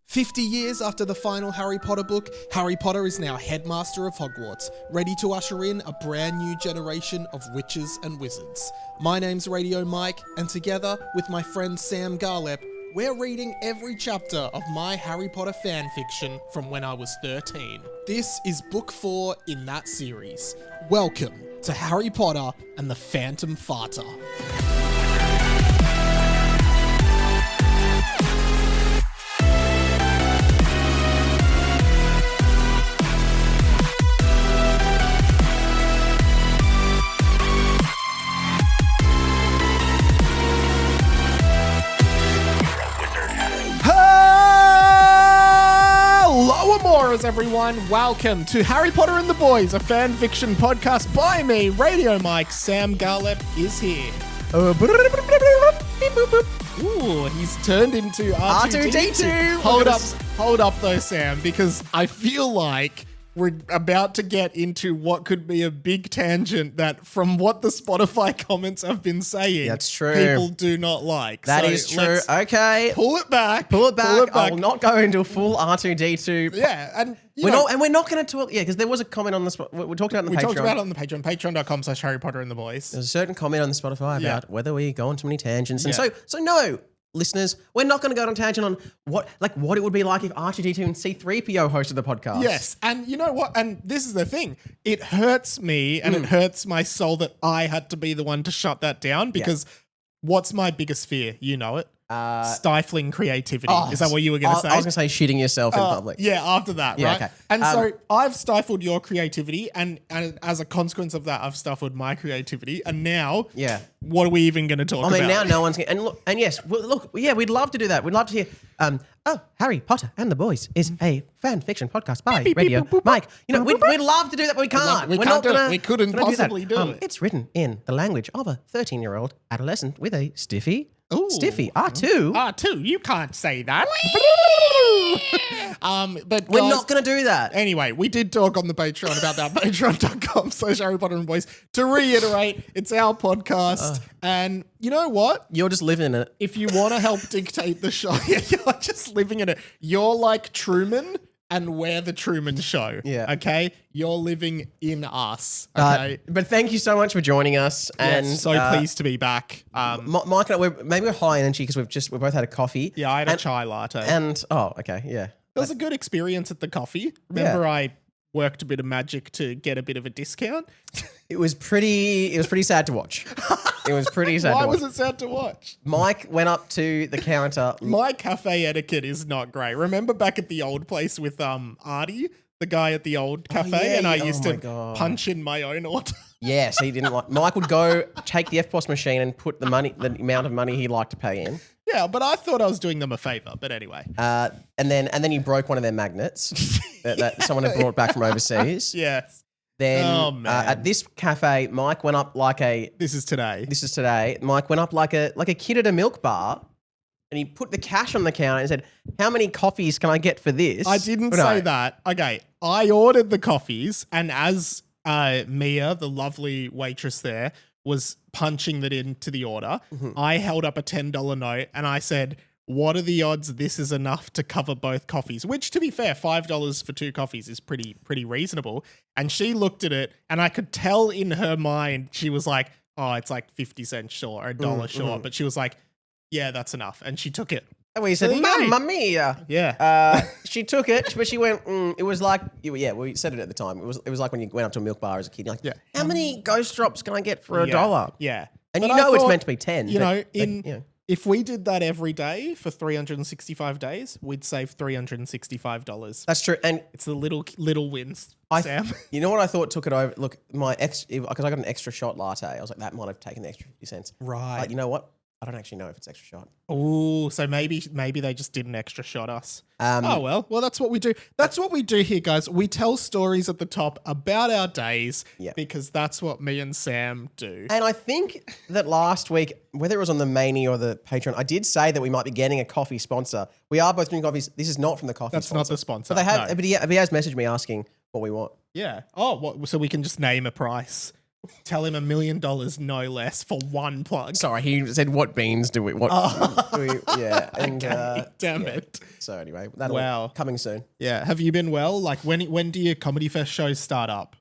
50 years after the final Harry Potter book, Harry Potter is now headmaster of Hogwarts, ready to usher in a brand new generation of witches and wizards. My name's Radio Mike, and together with my friend Sam Garlep, we're reading every chapter of my Harry Potter fanfiction from when I was 13. This is book 4 in that series. Welcome to Harry Potter and the Phantom Farter. Everyone, welcome to Harry Potter and the Boys, a fan fiction podcast by me, Radio Mike. Sam Garlep is here. Ooh, he's turned into R2-D2. Hold up though, Sam, because I feel like we're about to get into what could be a big tangent that, from what the Spotify comments have been saying, that's true. People do not like. That is true. Okay. Pull it back. I will not go into a full R2-D2. Yeah, and we're not going to talk. Yeah, because there was a comment on the we talked about it on the Patreon. We talked about it on the Patreon, patreon.com/Harry Potter and the Boys. There's a certain comment on the Spotify about whether we go on too many tangents, and so no. Listeners, we're not going to go on a tangent on what it would be like if R2-D2 and C-3PO hosted the podcast. Yes, and you know what? And this is the thing. It hurts me and it hurts my soul that I had to be the one to shut that down because what's my biggest fear? You know it. Stifling creativity. Is that what you were going to say? I was going to say shitting yourself in public. Yeah, after that, right? Okay. And so I've stifled your creativity, and as a consequence of that, I've stifled my creativity. And now, what are we even going to talk about? I mean, now no one's going to... And look, and yes, we'd love to do that. We'd love to hear... Harry Potter and the Boys is a fan fiction podcast by Radio Mike. You know, we'd love to do that, but we can't. We can't do it. We couldn't possibly do it. It's written in the language of a 13-year-old adolescent with a stiffy... Ooh. Stiffy, R2. R2, you can't say that. But we're not going to do that. Anyway, we did talk on the Patreon about that. Patreon.com/Harry Potter and Boys. To reiterate, it's our podcast. And you know what? You're just living in it. If you want to help dictate the show, you're just living in it. You're like Truman. And we're the Truman Show. Yeah. Okay? You're living in us. Okay? But thank you so much for joining us. And so pleased to be back. Mike and I, we're high energy because we both had a coffee. Yeah, I had a chai latte. And, okay, yeah. It was a good experience at the coffee. Remember I worked a bit of magic to get a bit of a discount? It was pretty sad to watch. It was pretty sad to watch. Why was it sad to watch? Mike went up to the counter. My cafe etiquette is not great. Remember back at the old place with Artie, the guy at the old cafe, and I used to punch in my own order. Yes, he didn't like. Mike would go take the FPOS machine and put the amount of money he liked to pay in. Yeah, but I thought I was doing them a favor. But anyway, and then you broke one of their magnets that someone had brought back from overseas. Yes. Then at this cafe, Mike went up like a... This is today. Mike went up like a kid at a milk bar, and he put the cash on the counter and said, "How many coffees can I get for this?" I didn't say that. Okay, I ordered the coffees, and as Mia, the lovely waitress there, was punching that into the order, I held up a $10 note, and I said, "What are the odds this is enough to cover both coffees?" Which, to be fair, $5 for 2 coffees is pretty reasonable. And she looked at it, and I could tell in her mind, she was like, "Oh, it's like 50 cents short or $1 short." But she was like, "Yeah, that's enough." And she took it. And we said, "Mamma mia!" Yeah. She took it, but she went. It was like, we said it at the time. It was like when you went up to a milk bar as a kid. You're like, how many ghost drops can I get for $1? Yeah. And but it's meant to be 10. If we did that every day for 365 days, we'd save $365. That's true. And it's the little wins, Sam. You know what I thought took it over? Look, because I got an extra shot latte. I was like, that might have taken the extra 50 cents. Right. But you know what? I don't actually know if it's extra shot. Oh, so maybe they just didn't extra shot us. Well, that's what we do. That's what we do here, guys. We tell stories at the top about our days because that's what me and Sam do. And I think that last week, whether it was on the Mani or the Patreon, I did say that we might be getting a coffee sponsor. We are both drinking coffees. This is not from the coffee sponsor. That's not the sponsor. But but he has messaged me asking what we want. Yeah. Oh, so we can just name a price. Tell him $1 million, no less, for one plug. Sorry, he said, "What beans do we?" What? Do we, yeah, and Okay, damn yeah. it. So anyway, that'll coming soon. Yeah. Have you been well? Like when do your Comedy Fest shows start up?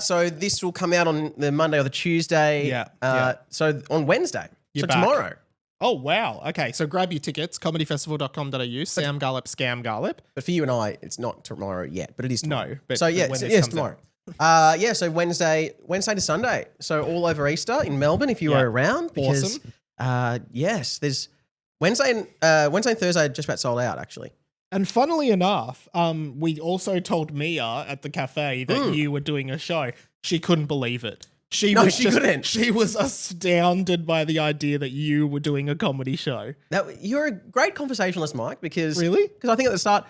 So this will come out on the Monday or the Tuesday. Yeah. So on Wednesday. You're so tomorrow. Oh, wow. Okay, so grab your tickets, comedyfestival.com.au, Sam Garlip, Scam Garlip. But for you and I, it's not tomorrow yet, but it is tomorrow. No, but so yeah, when this yes, comes tomorrow. So Wednesday to Sunday. So all over Easter in Melbourne, if you are around. Because, awesome. Yes, there's Wednesday and Thursday are just about sold out, actually. And funnily enough, we also told Mia at the cafe that you were doing a show. She couldn't believe it. She couldn't. She was astounded by the idea that you were doing a comedy show. Now, you're a great conversationalist, Mike, because... Really? Because I think at the start,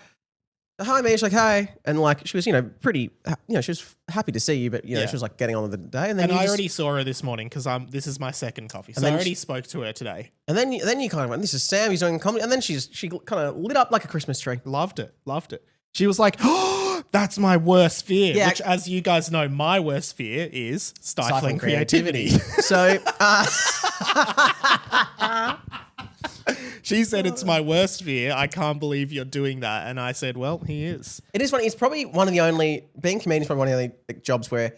hi, Mia, she's like, hey. And like, she was, pretty, she was happy to see you, but, she was like getting on with the day. And then I already saw her this morning because this is my second coffee. So I already spoke to her today. And then you kind of went, this is Sam, he's doing comedy. And then she kind of lit up like a Christmas tree. Loved it. She was like, oh, that's my worst fear. Yeah. Which, as you guys know, my worst fear is stifling creativity. So, she said, it's my worst fear. I can't believe you're doing that. And I said, well, he is. It is funny. It's probably one of the only, being comedian is probably one of the only jobs where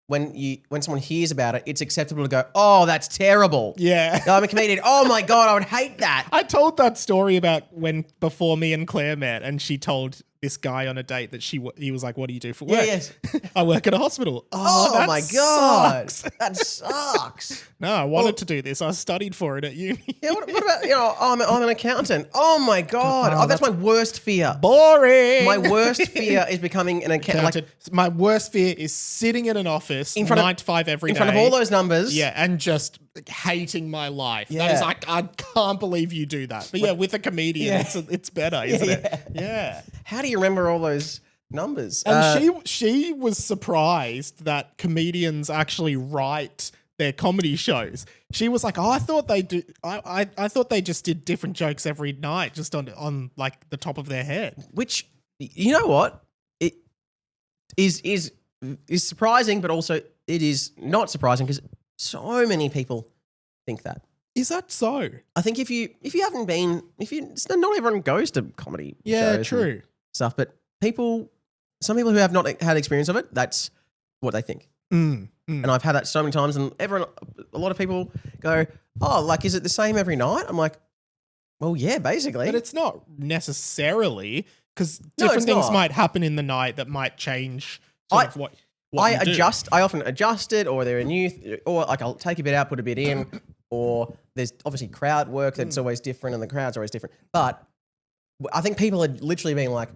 when someone hears about it, it's acceptable to go, oh, that's terrible. Yeah. I'm a comedian. Oh my God, I would hate that. I told that story about before me and Claire met, and she told this guy on a date that he was like, what do you do for work? Yeah, yes. I work at a hospital. Oh my God. Sucks. That sucks. No, I wanted to do this. I studied for it at uni. Yeah, what about, I'm an accountant. Oh my God. Oh, that's my worst fear. Boring. My worst fear is becoming an accountant. My worst fear is sitting in an office 9 to 5 every day. In front of all those numbers. Yeah, and just hating my life. Yeah. That is like, I can't believe you do that. But yeah, with a comedian, it's better, isn't it? Yeah. How do you remember all those numbers? And she was surprised that comedians actually write their comedy shows. She was like, "Oh, I thought they do. I thought they just did different jokes every night, just on like the top of their head." Which, you know what, it is surprising, but also it is not surprising because so many people think that. Is that so? I think if you haven't been, not everyone goes to comedy shows. Yeah, true. Stuff, but some people who have not had experience of it, that's what they think. And I've had that so many times, and a lot of people go, oh, like, is it the same every night? I'm like, well, yeah, basically. But it's not necessarily, because different things might happen in the night that might change what I adjust. I often adjust it, or they're a new, or like I'll take a bit out, put a bit in, or there's obviously crowd work that's always different, and the crowd's always different. But I think people are literally being like,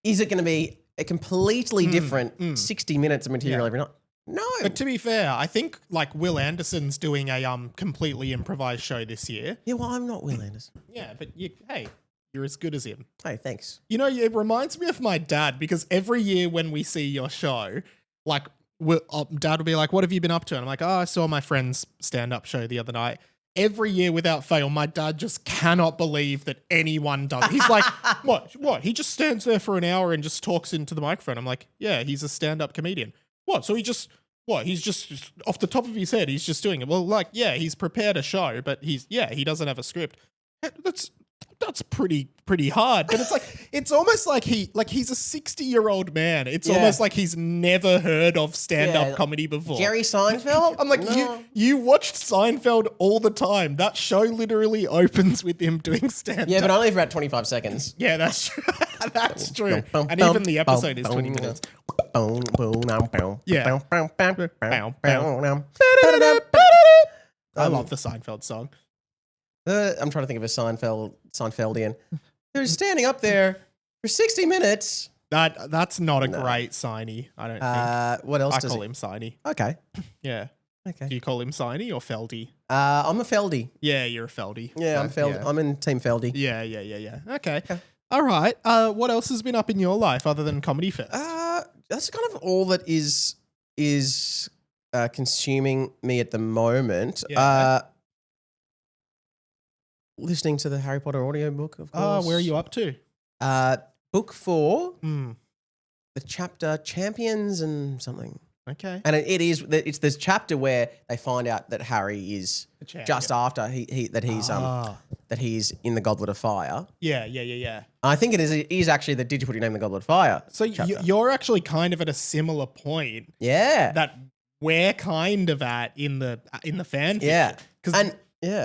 is it going to be a completely different 60 minutes of material every night? No. But to be fair, I think like Will Anderson's doing a completely improvised show this year. Yeah, well, I'm not Will Anderson. Yeah, but you're as good as him. Hey, thanks. You know, it reminds me of my dad, because every year when we see your show, like Dad will be like, what have you been up to? And I'm like, oh, I saw my friend's stand-up show the other night. Every year without fail, my dad just cannot believe that anyone does. He's like, what? He just stands there for an hour and just talks into the microphone. I'm like, yeah, he's a stand-up comedian. What? So he's just off the top of his head, he's just doing it. Well, like, yeah, he's prepared a show, but he doesn't have a script. That's pretty hard. But it's almost like he's a 60-year-old man. It's almost like he's never heard of stand-up comedy before. Jerry Seinfeld? I'm like, you watched Seinfeld all the time. That show literally opens with him doing stand-up. Yeah, but only for about 25 seconds. Yeah, that's true. That's true. And even the episode is 20 minutes. Yeah. I love the Seinfeld song. I'm trying to think of a Seinfeldian who's standing up there for 60 minutes. That's not a great Signy, I don't think. What else I call him Signy. Okay. Yeah. Okay. Do you call him Signy or Feldy? I'm a Feldy. Yeah, you're a Feldy. Yeah, I'm Feldy. Yeah. I'm in Team Feldy. Yeah. Okay. All right. What else has been up in your life other than Comedy Fest? That's kind of all that is consuming me at the moment. Yeah. Listening to the Harry Potter audiobook, of course. Oh, where are you up to? Book 4, the chapter Champions and something. Okay. And it's this chapter where they find out that Harry is just after that he's in the Goblet of Fire. Yeah. I think it is actually the Did you put your name in the Goblet of Fire? So you're actually kind of at a similar point. Yeah. That we're kind of at in the fanfic. Yeah.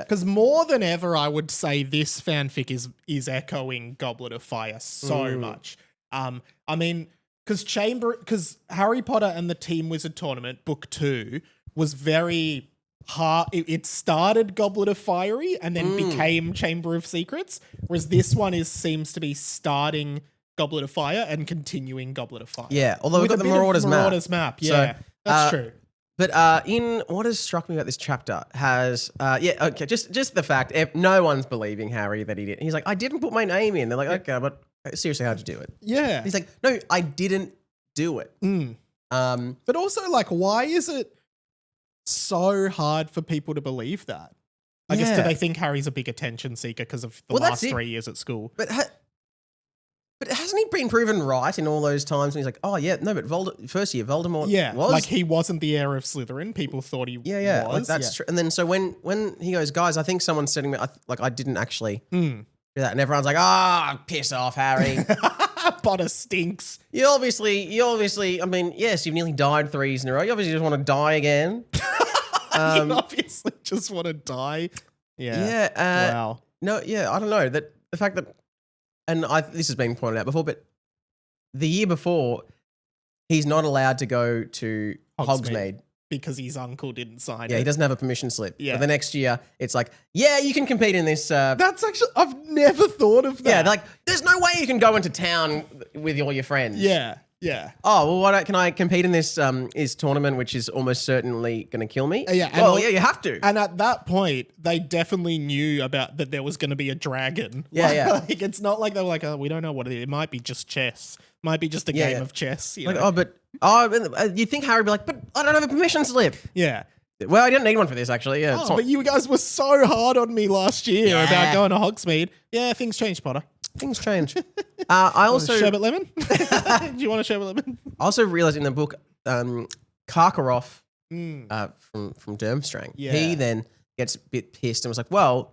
Because more than ever, I would say this fanfic is echoing Goblet of Fire so much. I mean, because Harry Potter and the Team Wizard Tournament, Book 2, was very hard. It started Goblet of Fiery and then became Chamber of Secrets, whereas this one seems to be starting Goblet of Fire and continuing Goblet of Fire. Yeah, although we've got the Marauders Map. Yeah, so, that's true. But in what has struck me about this chapter has, just the fact no one's believing Harry that he did. He's like, I didn't put my name in. They're like, okay, but seriously, how'd you do it? Yeah. He's like, no, I didn't do it. But also, like, why is it so hard for people to believe that? I guess, do they think Harry's a big attention seeker because of the last 3 years at school? But hasn't he been proven right in all those times when he's like, oh, yeah, no, but first year, Voldemort was? Like, he wasn't the heir of Slytherin. People thought he was. Like, that's true. And then so when he goes, guys, I think someone's setting me, I didn't actually do that. And everyone's like, piss off, Harry. Potter stinks. You obviously, I mean, yes, you've nearly died 3 years in a row. You obviously just want to die again. You obviously just want to die. Yeah. Wow. No, yeah, I don't know. That the fact that, and this has been pointed out before, but the year before, he's not allowed to go to Hogsmeade. Because his uncle didn't sign it. Yeah, he doesn't have a permission slip. Yeah. But the next year, it's like, yeah, you can compete in this. That's actually, I've never thought of that. Yeah, like, there's no way you can go into town with all your friends. Yeah. Oh, well, can I compete in this tournament, which is almost certainly going to kill me? Yeah. You have to. And at that point, they definitely knew about that there was going to be a dragon. Yeah. Like, it's not like they were like, oh, we don't know what it is. It might be just chess. Might be just a game of chess. You know? You think Harry would be like, but I don't have a permission slip. Yeah. Well, I didn't need one for this, actually. Yeah. But you guys were so hard on me last year about going to Hogsmeade. Yeah, things changed, Potter. Things change. I also sherbet lemon. Do you want a sherbet lemon? I also realized in the book, Karkaroff from Durmstrang, he then gets a bit pissed and was like, "Well,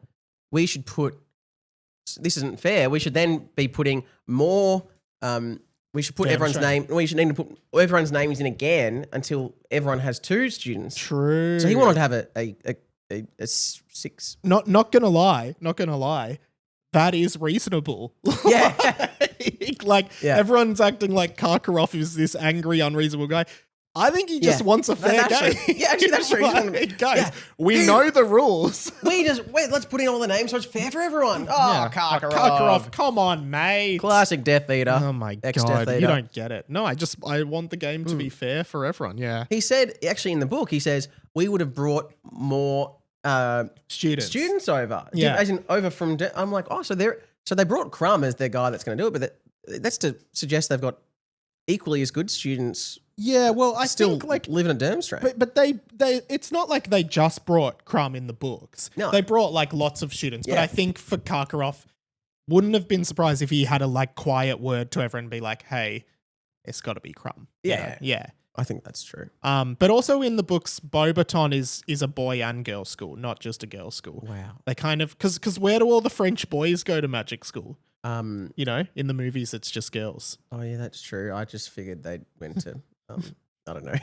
we should put this isn't fair. We should then be putting more. We should put everyone's name. We should need to put everyone's names in again until everyone has 2 students." True. So he wanted to have a 6. Not gonna lie. That is reasonable. Yeah. Everyone's acting like Karkaroff is this angry, unreasonable guy. I think he just wants a fair game. Yeah, actually, that's true. Guys, we know the rules. Let's put in all the names so it's fair for everyone. Oh, Karkaroff, come on, mate. Classic Death Eater. Oh my God, you don't get it. No, I want the game to be fair for everyone, yeah. He said, actually in the book, he says, we would have brought more students over. Yeah. As in over from, I'm like, so they brought Crumb as their guy that's going to do it, but that's to suggest they've got equally as good students. Yeah, well, I still think like living at Durmstrang. But they it's not like they just brought Crumb in the books. No. They brought like lots of students. But I think for Karkaroff, wouldn't have been surprised if he had a like quiet word to everyone and be like, hey, it's got to be Crumb. Yeah. Yeah. I think that's true. But also in the books, Beauxbaton is a boy and girl school, not just a girl school. Wow. They kind of because where do all the French boys go to magic school? In the movies it's just girls. Oh yeah, that's true. I just figured they went to I don't know.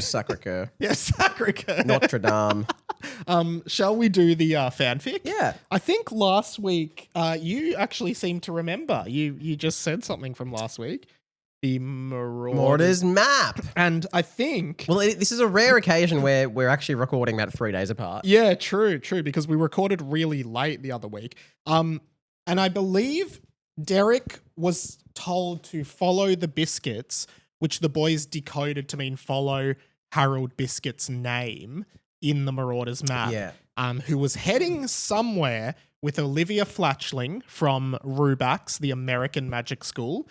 Sacré-Cœur. Yeah, Sacré-Cœur. Notre Dame. Shall we do the fanfic? Yeah. I think last week you actually seem to remember. You just said something from last week. The Marauders Map. And I think... Well, this is a rare occasion where we're actually recording about 3 days apart. Yeah, true, because we recorded really late the other week. And I believe Derrick was told to follow the biscuits, which the boys decoded to mean follow Harold Biscuit's name in the Marauders Map. Yeah. Who was heading somewhere with Olivia Flatchling from Rubax, the American magic school.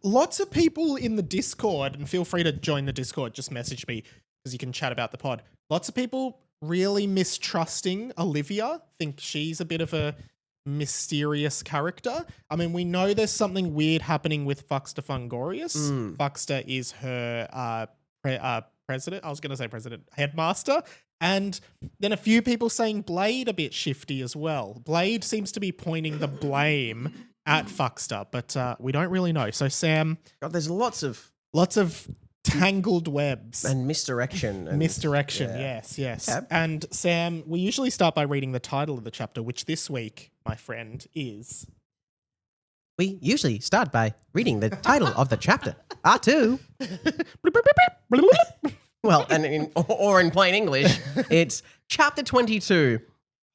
Lots of people in the Discord, and feel free to join the Discord, just message me because you can chat about the pod. Lots of people really mistrusting Olivia, think she's a bit of a mysterious character. I mean, we know there's something weird happening with Fuxter Fungorius. Fuxter is her president. I was going to say president, headmaster. And then a few people saying Blade a bit shifty as well. Blade seems to be pointing the blame at Fuxter, but we don't really know. So Sam, God, there's lots of tangled webs and misdirection. Yes. Okay. And Sam, we usually start by reading the title of the chapter, which this week, my friend, is... We usually start by reading the title of the chapter. R2. Well, or in plain English, it's chapter 22.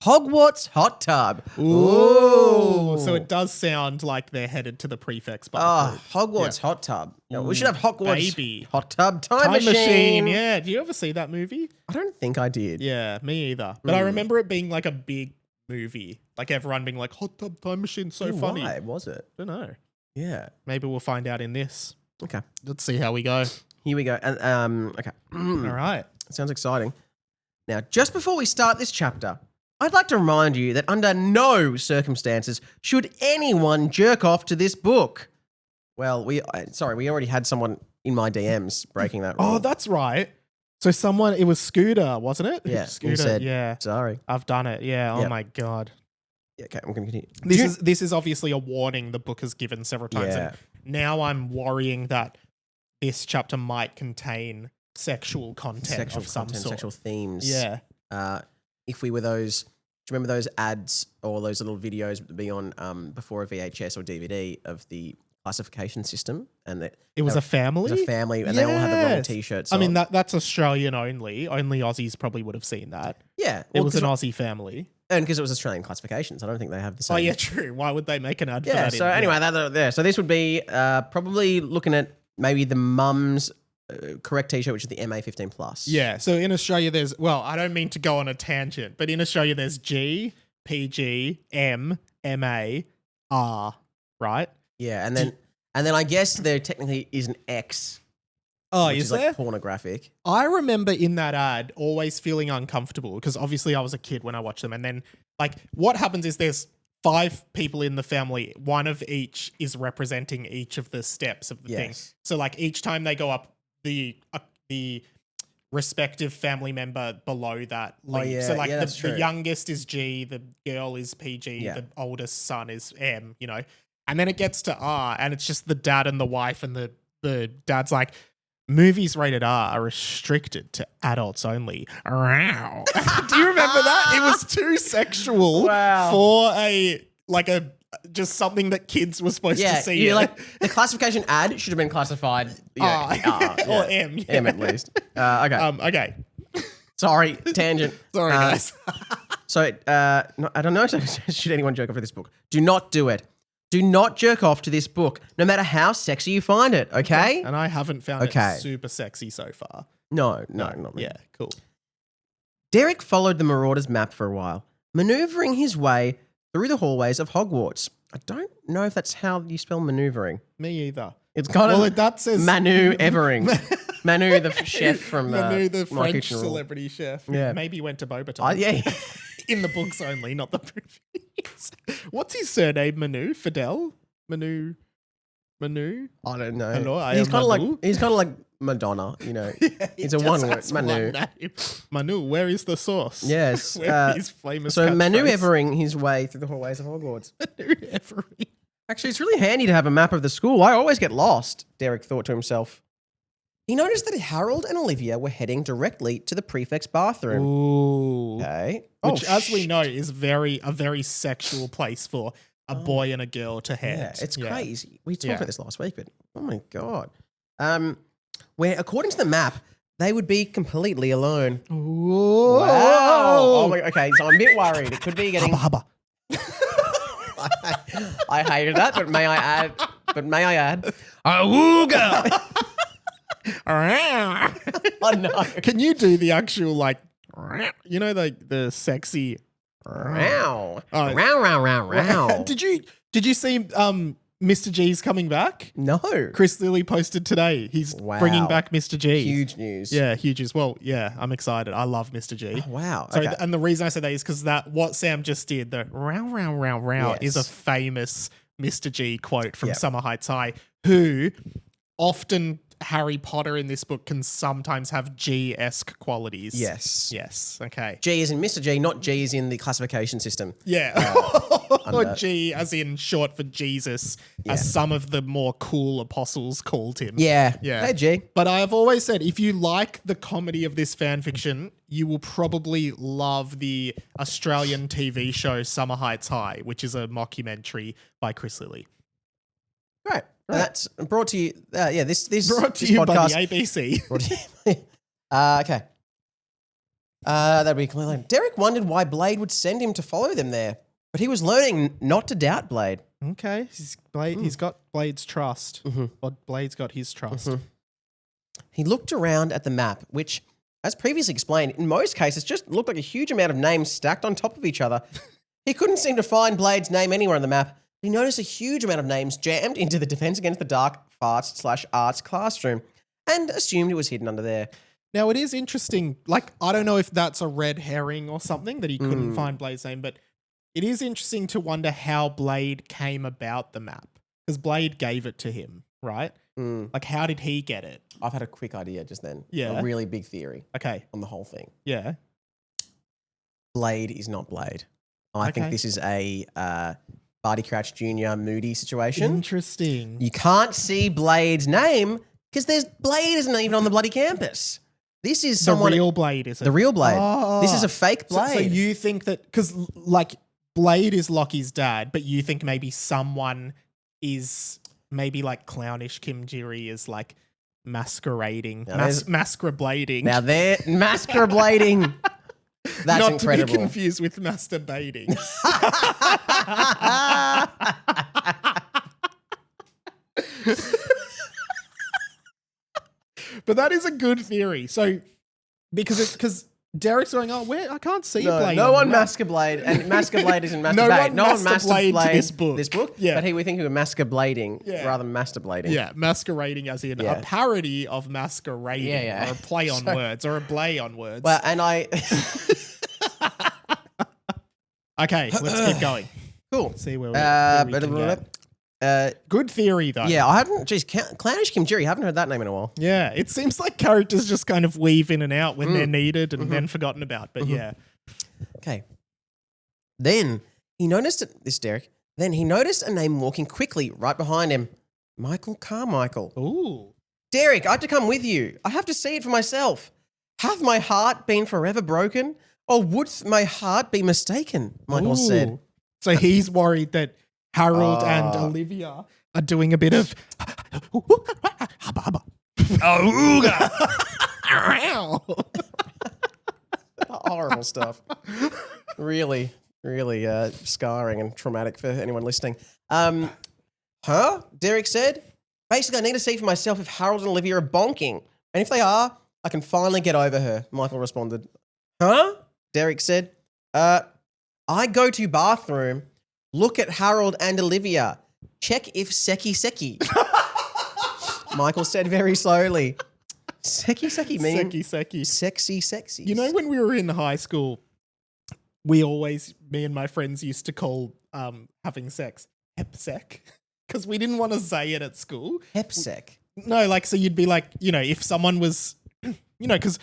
Hogwarts hot tub. Ooh. So it does sound like they're headed to the Prefect's bathroom. Hogwarts hot tub. No, we should have Hogwarts baby. hot tub time machine. Yeah. Do you ever see that movie? I don't think I did. Yeah, me either. But I remember it being like a big movie. Like everyone being like, hot tub time machine, so funny. Why was it? Don't know. Yeah. Maybe we'll find out in this. Okay. Let's see how we go. Here we go. And okay. All right. Sounds exciting. Now, just before we start this chapter, I'd like to remind you that under no circumstances should anyone jerk off to this book. Well, we already had someone in my DMs breaking that rule. Oh, that's right. So it was Scooter, wasn't it? Yeah. Scooter, said, yeah. Sorry. I've done it. Yeah. Oh Yep. my God. Yeah, okay, I'm going to continue. This is obviously a warning the book has given several times. Yeah. And now I'm worrying that this chapter might contain sexual content of some sort. Sexual themes. Yeah. If we were those, do you remember those ads or those little videos that would be on before a VHS or DVD of the classification system? And that It was a family? It was a family, and they all had the wrong T-shirts I mean, on. that's Australian only. Only Aussies probably would have seen that. Yeah. It was an Aussie family. And because it was Australian classifications, I don't think they have the same. Oh, yeah, true. Why would they make an ad for Yeah, that? so anyway, there. So this would be probably looking at maybe the mum's correct T-shirt, which is the MA15 plus. Yeah, so in Australia there's, well, I don't mean to go on a tangent, but in Australia there's G, PG, M, MA, R, right? Yeah, and then I guess there technically is an X. Oh, which is like there? pornographic. I remember in that ad always feeling uncomfortable because obviously I was a kid when I watched them. And then like what happens is there's 5 people in the family. One of each is representing each of the steps of the thing. So like each time they go up, the respective family member below that leaves. yeah, So like that's true. the youngest is G, the girl is PG, Yeah. the oldest son is M, you know. And then it gets to R and it's just the dad and the wife, and the dad's like, movies rated R are restricted to adults only. Wow. Do you remember that? It was too sexual for just something that kids were supposed to see. Yeah, like the classification ad should have been classified R, or M. Yeah. M at least. Okay. Okay. Sorry, tangent. Sorry, guys. So, no, I don't know. Should anyone jerk off to this book? Do not do it. Do not jerk off to this book, no matter how sexy you find it, okay? And I haven't found it super sexy so far. No, not really. Yeah, cool. Derrick followed the Marauders Map for a while, maneuvering his way through the hallways of Hogwarts. I don't know if that's how you spell maneuvering. Me either. It's kind of that says Manu Evering. Manu, the chef from Manu, the My French Kitchen Rules. celebrity chef. Yeah. Maybe he went to Beaubaton. Yeah. In the books only, not the movies. What's his surname? Manu? Fidel? Manu? I don't know. Hello, I he's am kind of Manu. like Madonna, you know. It's a one word. Manu. Manu, where is the sauce? Yes. Where is famous So Manu catchphrase? Evering his way through the hallways of Hogwarts. Manu Evering. Actually, it's really handy to have a map of the school. I always get lost, Derrick thought to himself. He noticed that Harold and Olivia were heading directly to the prefect's bathroom. Ooh. Okay. Which, as we know, is a very sexual place for a boy and a girl to head. Yeah, it's crazy. We talked about this last week, but oh my God. Where, according to the map, they would be completely alone. Ooh. Wow. Oh my, okay, so I'm a bit worried. It could be getting... Hubba. I hated that, but may I add? Awooga! Oh no. Can you do the actual the sexy Row. Oh. Row. Did you see Mr. G's coming back? No. Chris Lilly posted today. He's bringing back Mr. G. Huge news. Yeah, huge as well. Yeah, I'm excited. I love Mr. G. Oh, wow. So, Okay. and the reason I said that is because what Sam just did, the row is a famous Mr. G quote from Summer Heights High, who often Harry Potter in this book can sometimes have G-esque qualities. Yes. Yes. Okay. G is in Mr. G, not G is in the classification system. Yeah. Or G as in short for Jesus, as some of the more cool apostles called him. Yeah. Yeah. Hey, G. But I have always said, if you like the comedy of this fan fiction, you will probably love the Australian TV show Summer Heights High, which is a mockumentary by Chris Lilly. Right. That's brought to you. This Brought to this you podcast. by the ABC. Brought to you. Okay. That'd be clear. Derrick wondered why Blade would send him to follow them there, but he was learning not to doubt Blade. Okay. He's got Blade's trust. Or Blade's got his trust. He looked around at the map, which, as previously explained, in most cases just looked like a huge amount of names stacked on top of each other. He couldn't seem to find Blade's name anywhere on the map. He noticed a huge amount of names jammed into the Defense Against the Dark Arts classroom and assumed it was hidden under there. Now, it is interesting. Like, I don't know if that's a red herring or something that he couldn't find Blade's name, but it is interesting to wonder how Blade came about the map. Because Blade gave it to him, right? Like, how did he get it? I've had a quick idea just then. Yeah. A really big theory Okay. on the whole thing. Yeah. Blade is not Blade. I think this is a Barty Crouch Jr. Moody situation. Interesting. You can't see Blade's name because Blade isn't even on the bloody campus. This is The real Blade, is it? The real Blade. Oh. This is a fake Blade. So you think that, because like Blade is Lockie's dad, but you think maybe someone is maybe like clownish Kim Jiri is like masquerading, masquerading. Now they're masquerading. That's Not incredible. to be confused with masturbating. But that is a good theory. So because Derrick's going, where I can't see Blade. No one on the map. masquerade, and masquerade isn't masturbate. No one masturblade to masturblade this book. Yeah. But we think of masquerading rather than masturbating. Yeah, masquerading as in a parody of masquerading, or a play on words, or a play on words. Well, and I. Okay, let's keep going. Cool. See where we can get. Good theory, though. Yeah, I haven't. Geez, Clownish Kim Jiri, haven't heard that name in a while. Yeah, it seems like characters just kind of weave in and out when they're needed and then forgotten about. But yeah. Okay. Then he noticed Derrick. Then he noticed a name walking quickly right behind him. Michael Carmichael. Ooh. Derrick, I have to come with you. I have to see it for myself. Have my heart been forever broken? Or would my heart be mistaken? Michael said. So he's worried that Harold and Olivia are doing a bit of horrible stuff. Really, really scarring and traumatic for anyone listening. Derrick said. Basically, I need to see for myself if Harold and Olivia are bonking. And if they are, I can finally get over her, Michael responded. Huh? Derrick said. I go to bathroom, look at Harold and Olivia, check if seki. Michael said very slowly. Seki meaning? Seki. Sexy. You know, when we were in high school, me and my friends used to call having sex hepsec because we didn't want to say it at school. Hepsec? No, like, so you'd be like, if someone was, because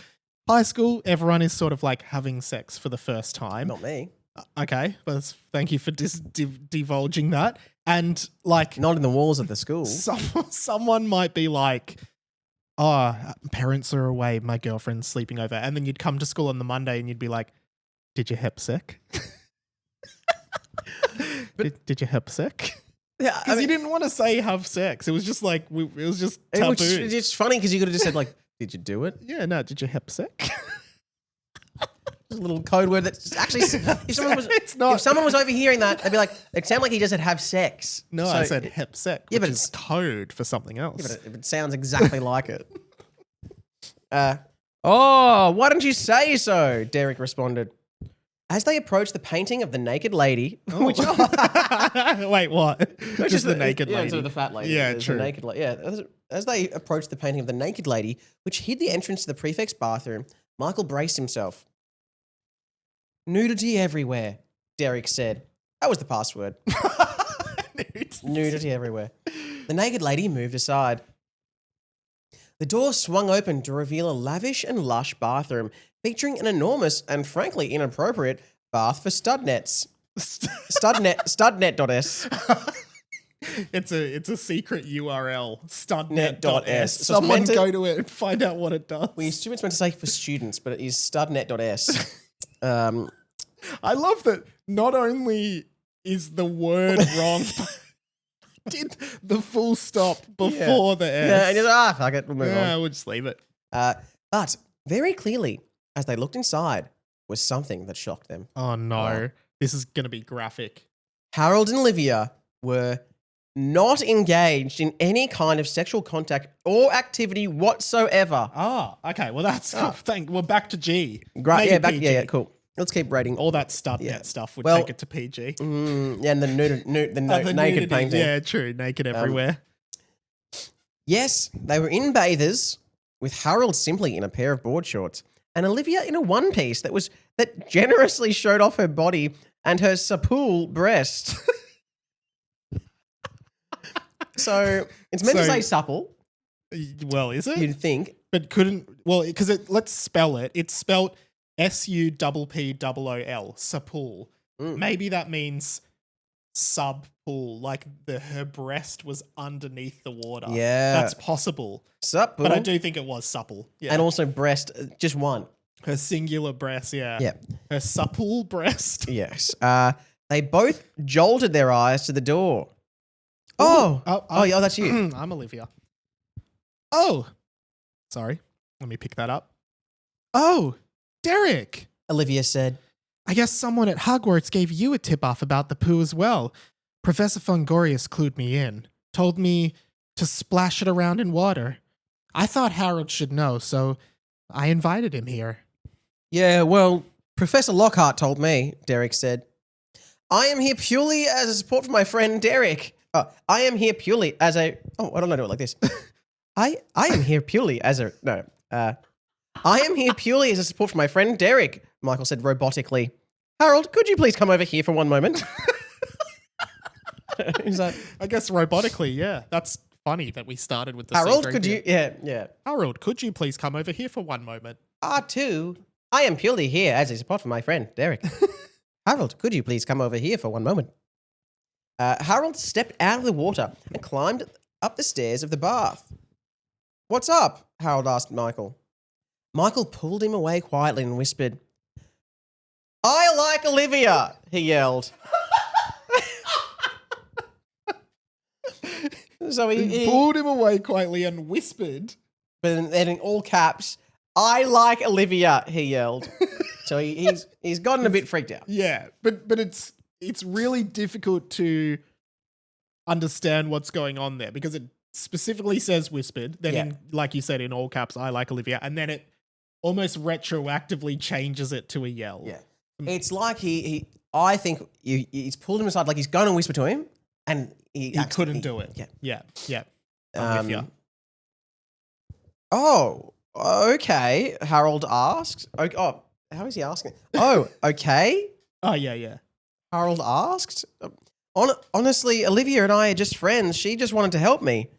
high school, everyone is sort of like having sex for the first time. Not me. Okay, but thank you for divulging that. And like, not in the walls of the school. Someone might be like, parents are away, my girlfriend's sleeping over. And then you'd come to school on the Monday and you'd be like, did you hepsec? Did you hepsec? Yeah, because you didn't want to say have sex. It was just like, it was just taboo. It's funny because you could have just said like, did you do it? Yeah, no, did you hepsec? A little code word that's actually, if someone was overhearing that, they'd be like, it sounded like he just said have sex. No, I said hepsec, which is code for something else. Yeah, but it sounds exactly like it. Why didn't you say so? Derrick responded. As they approached the painting of the naked lady, which Wait, what? Just the naked yeah, lady. so the fat lady. Yeah, There's true. the naked as they approached the painting of the naked lady, which hid the entrance to the prefect's bathroom, Michael braced himself. Nudity everywhere, Derrick said. That was the password. Nudity everywhere. The naked lady moved aside. The door swung open to reveal a lavish and lush bathroom featuring an enormous and frankly inappropriate bath for studnets. Studnet.s. It's a secret URL. Studnet.s. Studnet.s. Someone go to it and find out what it does. We assume it's meant to say for students, but it is studnet.s. I love that not only is the word wrong, but did the full stop before the S. Yeah, and you're fuck it, we'll move on. We'll just leave it. But very clearly, as they looked inside, was something that shocked them. Oh no, this is going to be graphic. Harold and Olivia were not engaged in any kind of sexual contact or activity whatsoever. Ah, okay. Well, that's we're back to G. Great, Maybe yeah, PG. cool. Let's keep rating. All that studnet stuff would Well, take it to PG. Yeah, and the naked nudity, painting. Yeah, true. Naked everywhere. Yes, they were in bathers, with Harold simply in a pair of board shorts, and Olivia in a one piece that generously showed off her body and her sapool breast. So it's meant to say supple. Well, is it? You'd think, But couldn't, well, because let's spell it. It's spelled SUPPOOL, sapool. Maybe that means sub pool, like her breast was underneath the water. Yeah. That's possible. supple. But I do think it was supple. Yeah. And also breast, just one. Her singular breast, yeah. Yeah. Her supple breast. Yes. They both jolted their eyes to the door. Oh, that's you. I'm Olivia. Oh, sorry. Let me pick that up. Oh, Derrick. Olivia said. I guess someone at Hogwarts gave you a tip-off about the poo as well. Professor Fungorius clued me in. Told me to splash it around in water. I thought Harold should know, so I invited him here. Yeah, well, Professor Lockhart told me, Derrick said. I am here purely as a support for my friend Derrick. I am here purely as a... Oh, why don't I do it like this? I am here purely as a... No. I am here purely as a support for my friend Derrick, Michael said robotically. Harold, could you please come over here for one moment? He's like, I guess robotically, yeah. That's funny that we started with the Harold, secret could you... idea. Yeah. Harold, could you please come over here for one moment? R2, I am purely here as a support for my friend Derrick. Harold, could you please come over here for one moment? Harold stepped out of the water and climbed up the stairs of the bath. What's up? Harold asked Michael. Michael pulled him away quietly and whispered, I like Olivia, he yelled. So he pulled him away quietly and whispered. But then in all caps, I like Olivia, he yelled. So he's gotten a bit freaked out. Yeah, but it's really difficult to understand what's going on there because it specifically says whispered. Then, in, like you said, in all caps, I like Olivia, and then it almost retroactively changes it to a yell. Yeah, it's like I think he's pulled him aside, like he's going to whisper to him, and he couldn't do it. Yeah. I'm with you. Oh, okay. Harold asks. Oh, how is he asking? Oh, okay. Oh, yeah. Harold asked. Honestly, Olivia and I are just friends. She just wanted to help me.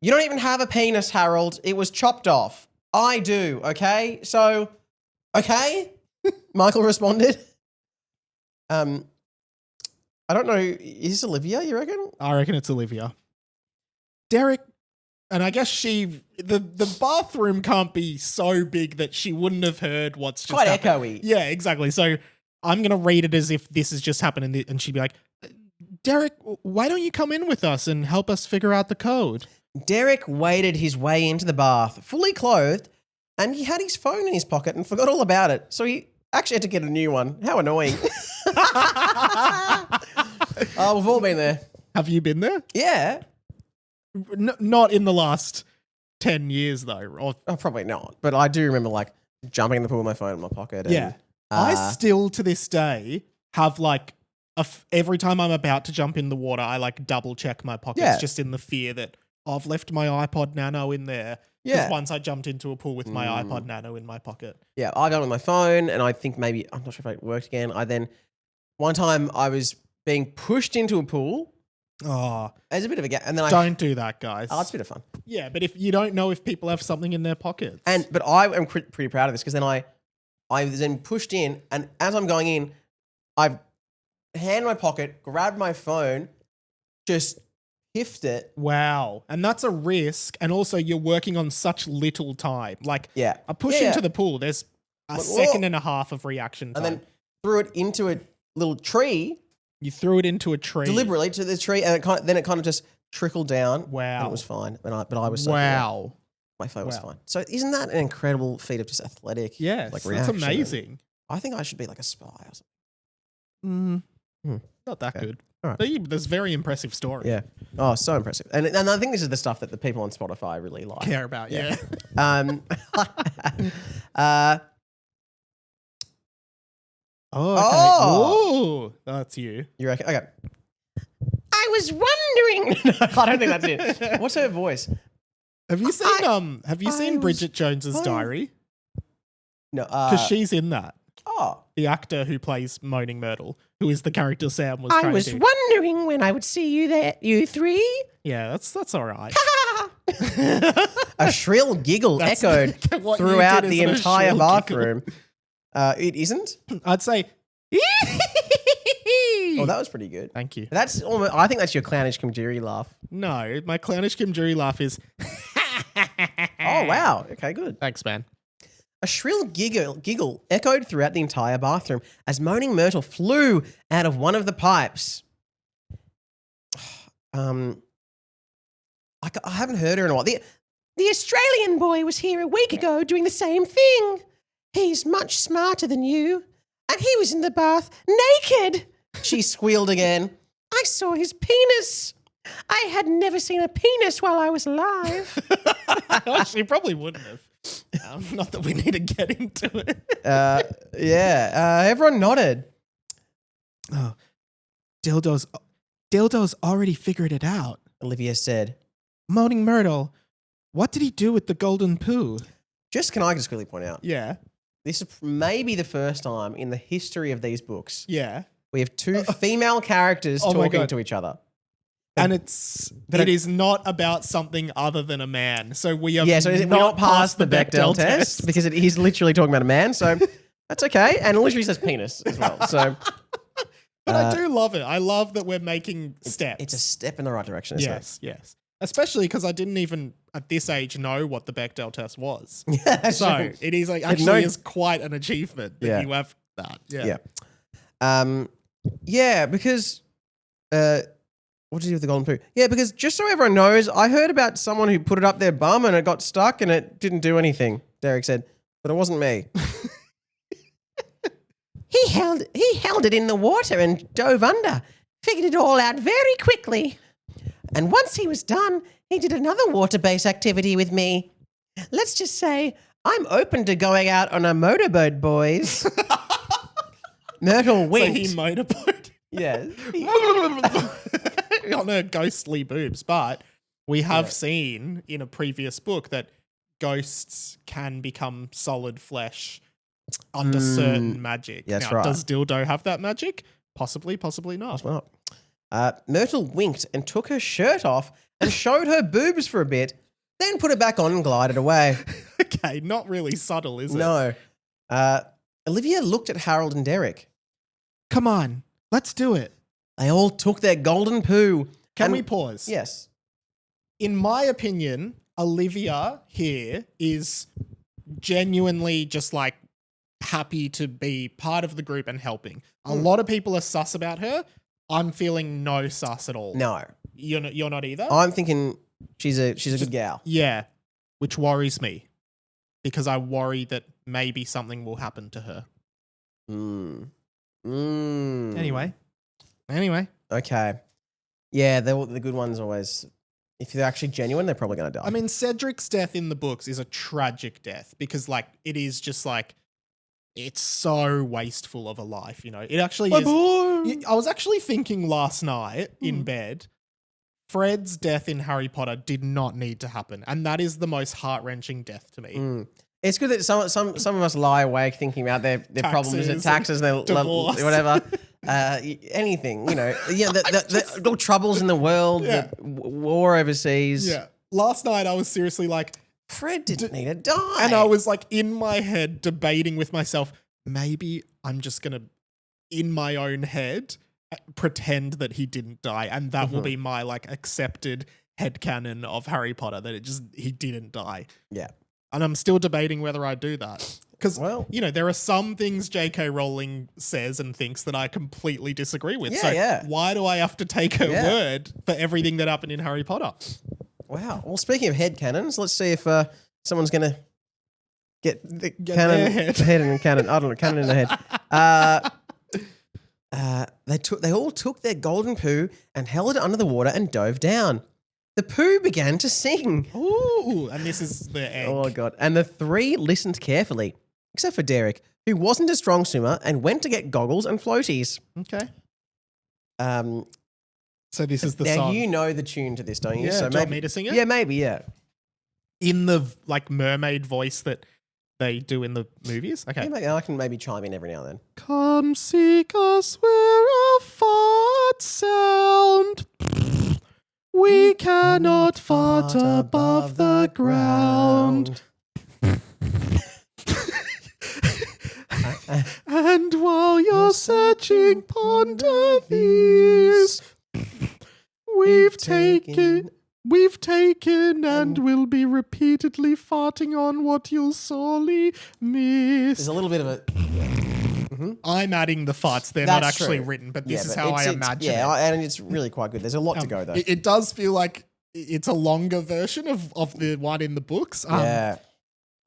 You don't even have a penis, Harold. It was chopped off. I do, okay? So, okay? Michael responded. I don't know. Is this Olivia, you reckon? I reckon it's Olivia. Derrick, and I guess the bathroom can't be so big that she wouldn't have heard what's just quite happened. echoey. Yeah, exactly. So I'm going to read it as if this has just happened and she'd be like, Derrick, why don't you come in with us and help us figure out the code? Derrick waded his way into the bath, fully clothed, and he had his phone in his pocket and forgot all about it. So he actually had to get a new one. How annoying. We've all been there. Have you been there? Yeah. Not in the last 10 years, though. Or Oh, probably not. But I do remember, like, jumping in the pool with my phone in my pocket. And, yeah. I still to this day have like every time I'm about to jump in the water, I like double check my pockets just in the fear that I've left my iPod Nano in there. Because once I jumped into a pool with my iPod Nano in my pocket. Yeah, I got it on my phone, and I think maybe, I'm not sure if it worked again. One time I was being pushed into a pool. Oh, as a bit of a gap, and then don't do that, guys. Oh, it's a bit of fun. Yeah, but if you don't know if people have something in their pockets, but I am pretty proud of this because then I was then pushed in, and as I'm going in, I've hand in my pocket, grabbed my phone, just hiffed it. Wow, and that's a risk, and also you're working on such little time. Like, a push into the pool, there's a second and a half of reaction time, and then threw it into a little tree. You threw it into a tree deliberately to the tree, and then it kind of just trickled down. Wow, and it was fine. But I was so wow. My phone was fine. So isn't that an incredible feat of just athletic? Yes, like that's amazing. I think I should be like a spy or something. Not that good. All right. There's very impressive story. Yeah. Oh, so impressive. And I think this is the stuff that the people on Spotify really like. Care about, yeah. Oh, okay. Oh, that's you. You reckon? Okay. I was wondering. No, I don't think that's it. What's her voice? Have you seen Bridget Jones's Diary? No, because she's in that. Oh, the actor who plays Moaning Myrtle, who is the character Sam was trying to do. I was wondering when I would see you there, you three. Yeah, that's all right. A shrill giggle echoed throughout the entire bathroom. It isn't? I'd say. Oh, that was pretty good. Thank you. That's almost, I think that's your clownish Kim Jury laugh. No, my clownish Kim Jury laugh is. Oh, wow. Okay, good. Thanks, man. A shrill giggle echoed throughout the entire bathroom as Moaning Myrtle flew out of one of the pipes. I haven't heard her in a while. The Australian boy was here a week ago doing the same thing. He's much smarter than you. And he was in the bath naked. She squealed again. I saw his penis. I had never seen a penis while I was alive. She probably wouldn't have. Not that we need to get into it. Everyone nodded. Oh, Dildo's already figured it out. Olivia said. Moaning Myrtle, what did he do with the golden poo? Can I just quickly point out? Yeah. This is maybe the first time in the history of these books. Yeah. We have two female characters talking to each other. And it is not about something other than a man. So we have we're not past the Bechdel test because he's literally talking about a man. So that's okay. And it literally says penis as well. So, but I do love it. I love that we're making steps. It's a step in the right direction. Yes, yes. Especially because I didn't even at this age know what the Bechdel test was. Yeah, so it is is quite an achievement that you have that. Yeah. Yeah. Because what did you do with the golden poo? Yeah, because just so everyone knows, I heard about someone who put it up their bum and it got stuck and it didn't do anything. Derrick said, but it wasn't me. He held it in the water and dove under. Figured it all out very quickly. And once he was done, he did another water-based activity with me. Let's just say I'm open to going out on a motorboat, boys. Myrtle winked. So he motorboat? Yeah. On her ghostly boobs. But we have seen in a previous book that ghosts can become solid flesh under certain magic. Yeah, that's now, right. Does Dildo have that magic? Possibly, possibly not. Myrtle winked and took her shirt off and showed her boobs for a bit, then put it back on and glided away. Okay, not really subtle, is it? No. Olivia looked at Harold and Derrick. Come on, let's do it. They all took their golden poo. Can we pause? Yes. In my opinion, Olivia here is genuinely just like happy to be part of the group and helping. A lot of people are sus about her. I'm feeling no sus at all. No. You're not either? I'm thinking she's a good gal. Yeah, which worries me because I worry that maybe something will happen to her. Anyway. Okay. Yeah, the good ones always, if they're actually genuine, they're probably going to die. I mean, Cedric's death in the books is a tragic death because like it is just like it's so wasteful of a life, you know. It actually My is. boy. I was actually thinking last night in bed, Fred's death in Harry Potter did not need to happen, and that is the most heart-wrenching death to me. It's good that some of us lie awake thinking about their problems and taxes, their divorce. whatever, anything, you know. Yeah, the little troubles in the world, Yeah. the war overseas. Yeah. Last night I was seriously like, Fred didn't need to die. and I was like in my head debating with myself, maybe I'm just going to, in my own head, pretend that he didn't die. And that will be my like accepted headcanon of Harry Potter, that he didn't die. Yeah. And I'm still debating whether I do that. Because, you know, there are some things J.K. Rowling says and thinks that I completely disagree with. Why do I have to take her word for everything that happened in Harry Potter? Wow. Well, speaking of headcanons, let's see if someone's going to get the cannon, their head. head in a cannon. I don't know, cannon in the head. They all took their golden poo and held it under the water and dove down. The poo began to sing. Ooh, and this is the egg. Oh, God. And the three listened carefully, except for Derrick, who wasn't a strong swimmer and went to get goggles and floaties. Okay. So this is the now, song. you know the tune to this, don't you? Yeah, So do you want me to sing it? Yeah, maybe, yeah. In the like mermaid voice that they do in the movies? Okay. Yeah, I can maybe chime in every now and then. Come seek us where our farts sound. We cannot fart above the ground. And while you're searching, ponder these. We've taken and will be repeatedly farting on what you'll sorely miss. There's a little bit of a... I'm adding the farts. They're That's not actually true. written, but this Yeah, is but how I it's- imagine it. Yeah, and it's really quite good. There's a lot to go, though. It does feel like it's a longer version of the one in the books. Yeah.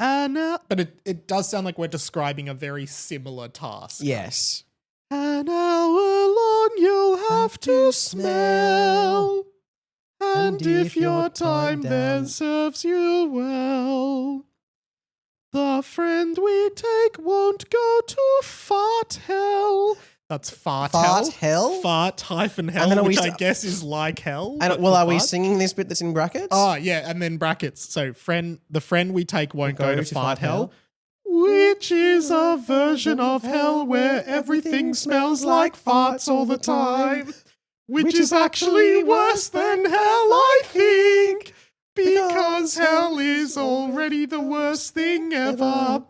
But it does sound like we're describing a very similar task. Yes. An hour long you'll have to smell. And if your time then serves you well, the friend we take won't go to fart hell. That's fart hell. Fart hell? Fart hyphen hell, And then are we which I s- guess is like hell. And but well, for are we fart. singing this bit that's in brackets? Oh, yeah, and then brackets. So the friend we take won't go to fart hell, which is a version of hell where everything smells like farts all the time, which is actually worse than hell, I think, because hell is already the worst thing ever.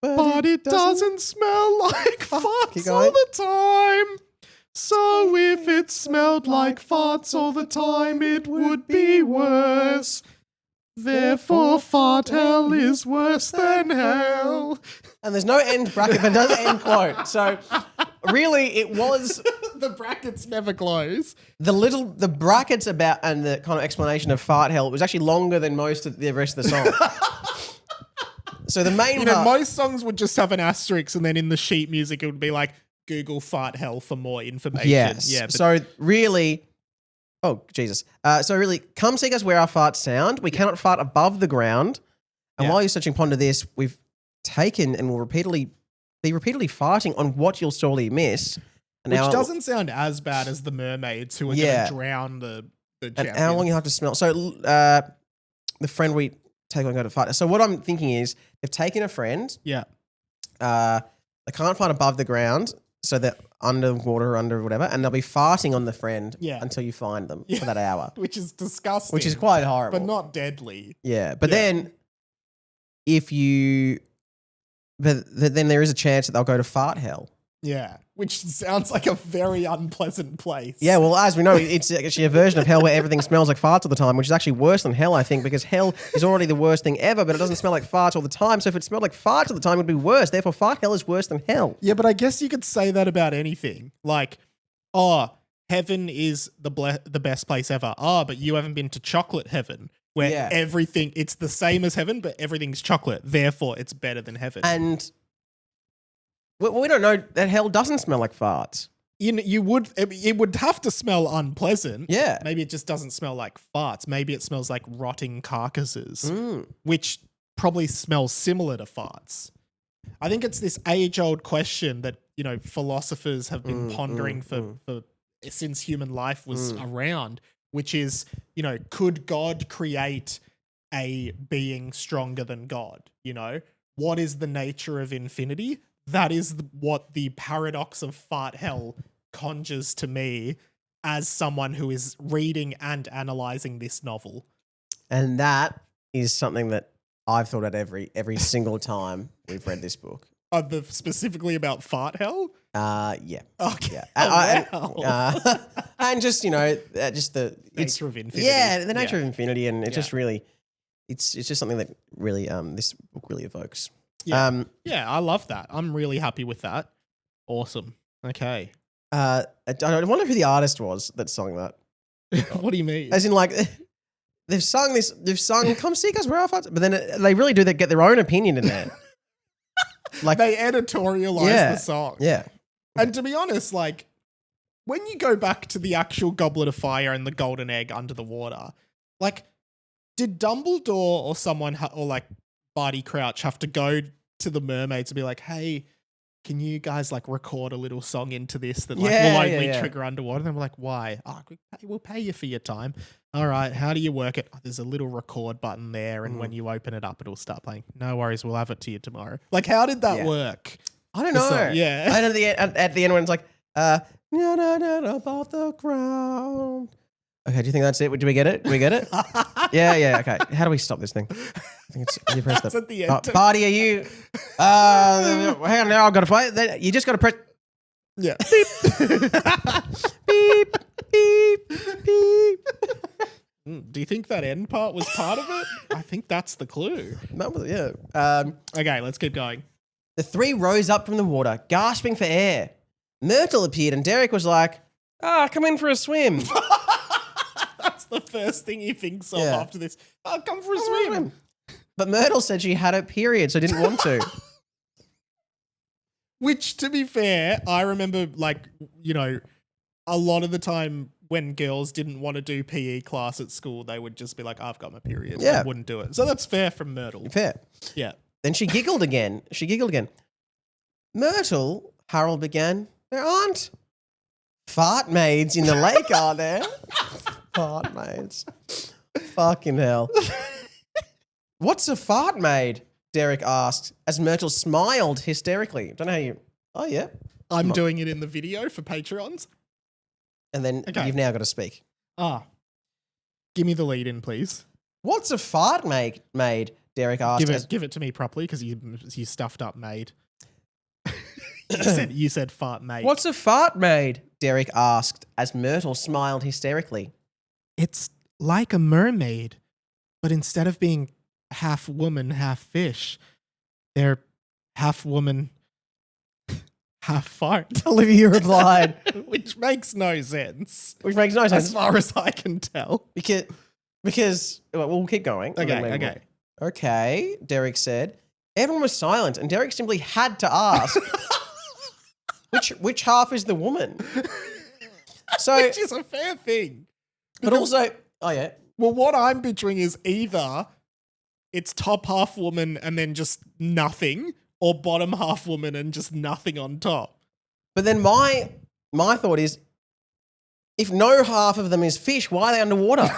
But it doesn't smell like Keep farts going. all the time. So if it smelled like farts all the time, it would be worse. Therefore, fart hell is worse than hell. And there's no end bracket, but does end quote. So really, it was The brackets never close. the brackets about and the kind of explanation of fart hell was actually longer than most of the rest of the song. So the main You know, part, most songs would just have an asterisk, and then in the sheet music, it would be like, Google fart hell for more information. yes. Yeah, but So really, oh Jesus. So really, come seek us where our farts sound. We cannot fart above the ground. And Yeah. while you're searching ponder this, we've taken and will repeatedly farting on what you'll sorely miss. And which now- doesn't sound as bad as the mermaids who are Yeah. going to drown the and champion. how long you have to smell. So the friend we take on go to fart. So what I'm thinking is they've taken a friend. Yeah. They can't fart above the ground, so they're underwater or under whatever, and they'll be farting on the friend until you find them for that hour, Which is disgusting. which is quite horrible. but not deadly. Yeah, but Yeah. then but then there is a chance that they'll go to fart hell. Yeah. Which sounds like a very unpleasant place. Yeah, well, as we know, it's actually a version of hell where everything smells like farts all the time, which is actually worse than hell, I think, because hell is already the worst thing ever, but it doesn't smell like farts all the time. So if it smelled like farts all the time, it would be worse. Therefore, fart hell is worse than hell. Yeah, but I guess you could say that about anything. Like, oh, heaven is the best place ever. Oh, but you haven't been to chocolate heaven, where everything, it's the same as heaven, but everything's chocolate. Therefore, it's better than heaven. And we don't know that hell doesn't smell like farts. It would have to smell unpleasant. Yeah. Maybe it just doesn't smell like farts. Maybe it smells like rotting carcasses, Mm. which probably smells similar to farts. I think it's this age-old question that, philosophers have been pondering for since human life was around, which is, could God create a being stronger than God? What is the nature of infinity? That is what the paradox of fart hell conjures to me as someone who is reading and analyzing this novel. And that is something that I've thought at every single time we've read this book. Specifically about fart hell? Yeah. Okay. Yeah. Wow. And just, just the Nature of infinity. Yeah, the nature of infinity. And it just really, it's just something that really, this book really evokes. Yeah. I love that. I'm really happy with that. Awesome. Okay. I wonder who the artist was that sung that. What do you mean? As in, like, they've sung, Come Seek Us, Where Our Hearts, but then they really do get their own opinion in there. Like they editorialize the song. Yeah. And to be honest, like, when you go back to the actual Goblet of Fire and the golden egg under the water, like, did Dumbledore or someone, or like Barty Crouch have to go to the mermaids and be like, hey, can you guys like record a little song into this that like will only trigger underwater? And they were like, why? Oh, we'll pay you for your time. All right, how do you work it? Oh, there's a little record button there, and when you open it up, it'll start playing. No worries, we'll have it to you tomorrow. Like, how did that work? I don't know. Yeah. And at the end when it's like, above the ground. Okay, do you think that's it? Do we get it? Do we get it? Yeah. Okay. How do we stop this thing? I think it's you press That's at the end. Barty, are you? Hang on, now I've got to play. You just got to press. Yeah. Beep, beep, beep. Do you think that end part was part of it? I think that's the clue. That was, yeah. Okay, let's keep going. The three rose up from the water, gasping for air. Myrtle appeared, and Derrick was like, come in for a swim. That's the first thing he thinks of after this. I'll come for a swim. But Myrtle said she had a period, so didn't want to. Which, to be fair, I remember, like, a lot of the time when girls didn't want to do PE class at school, they would just be like, I've got my period. Yeah. I wouldn't do it. So that's fair from Myrtle. Fair. Yeah. Then she giggled again. Myrtle, Harold began, there aren't fart maids in the lake, are there? Fart maids. Fucking hell. What's a fart maid? Derrick asked as Myrtle smiled hysterically. Don't know how you... Oh, yeah. I'm doing it in the video for Patreons. And then you've now got to speak. Give me the lead in, please. What's a fart maid? Derrick asked. Give it to me properly because you stuffed up maid. you said fart maid. What's a fart maid? Derrick asked as Myrtle smiled hysterically. It's like a mermaid, but instead of being half woman, half fish, they're half woman, half fart. Olivia replied. Which makes no sense. As far as I can tell. Because we'll keep going. Okay, Derrick said. Everyone was silent, and Derrick simply had to ask, which half is the woman? So, which is a fair thing. But also, oh yeah. Well, what I'm picturing is either it's top half woman and then just nothing, or bottom half woman and just nothing on top. But then my thought is, if no half of them is fish, why are they underwater?